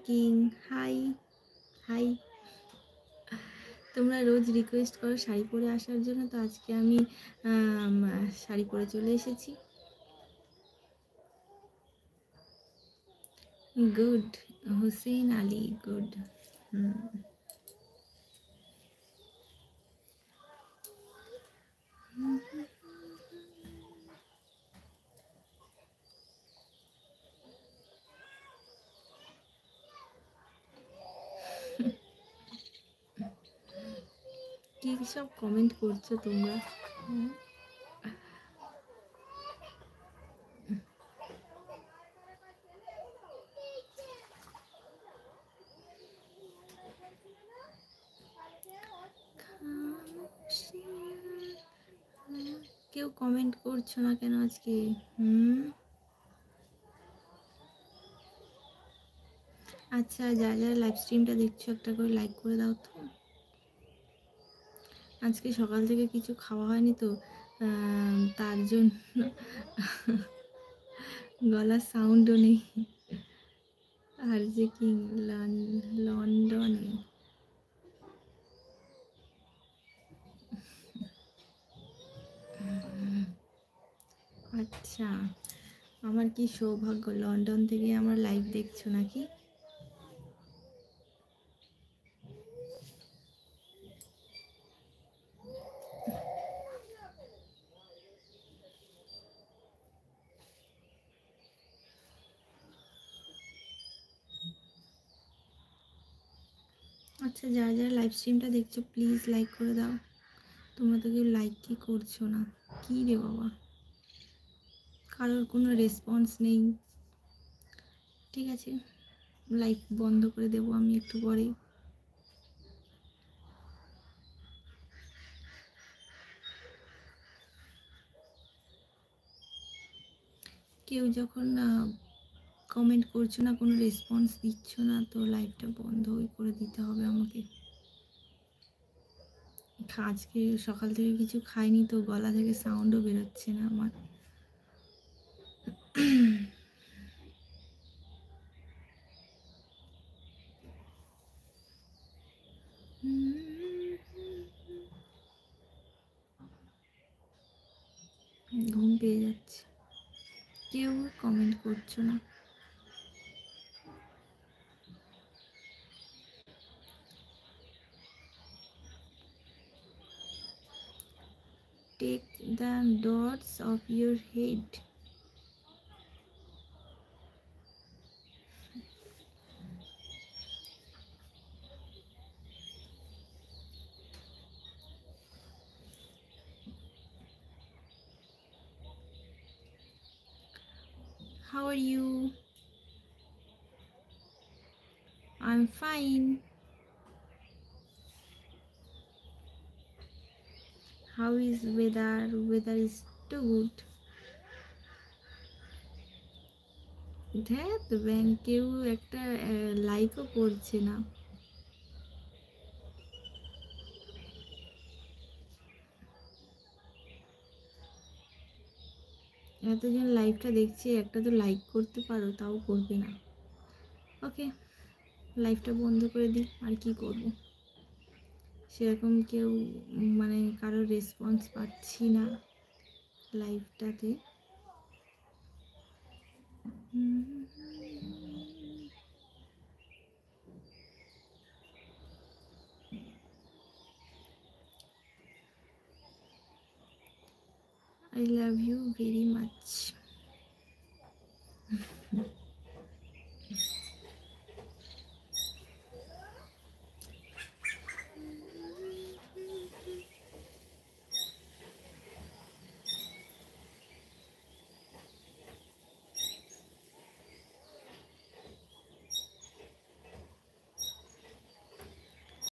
King, high high. তোমরা রোজ request করো শাড়ি পরে আসার জন্য, তো আজকে আমি শাড়ি পরে চলে এসেছি। Good, Hussain Ali, good. কি সব কমেন্ট করছো তোমরা? কেউ কমেন্ট করছো না কেন আজকে? আচ্ছা, যারা যারা লাইভ স্ট্রিমটা দেখছো একটা করে লাইক করে দাও তো। আজকে সকাল থেকে কিছু খাওয়া হয়নি তো, তার জন্য গলার সাউন্ডও নেই। আর যে কি লন্ডনে, আচ্ছা, আমার কি সৌভাগ্য, লন্ডন থেকে আমার লাইভ দেখছো নাকি? আচ্ছা, যারা যারা লাইভ স্ট্রিমটা দেখছো প্লিজ লাইক করে দাও। তোমরা তো কেউ লাইক কি করছো না, কি রে বাবা, কারোর কোনো রেসপন্স নেই। ঠিক আছে, লাইক বন্ধ করে দেবো আমি একটু পরে। কেউ যখন কমেন্ট করছো না, কোনো রেসপন্স দিচ্ছ না, তো লাইভটা বন্ধ করে দিতে হবে আমাকে। আজকে সকাল থেকে কিছু খাইনি তো, গলা থেকে সাউন্ডও বেরোচ্ছে না আমার। ঘুম পেয়ে যাচ্ছে, কেউ কমেন্ট করছো না। Take the dots of your head. How are you? I'm fine. How is weather? Weather is too good. ধ্যাত ব্যাংক, কেউ একটা লাইকও করছে না। এতজন লাইভটা দেখছি, একটা তো লাইক করতে পারো, তাও করবে না। ওকে, লাইভটা বন্ধ করে দিই, আর কি করব। সেরকম কেউ মানে কারো রেসপন্স পাচ্ছি না লাইভটাতে। I love you very much.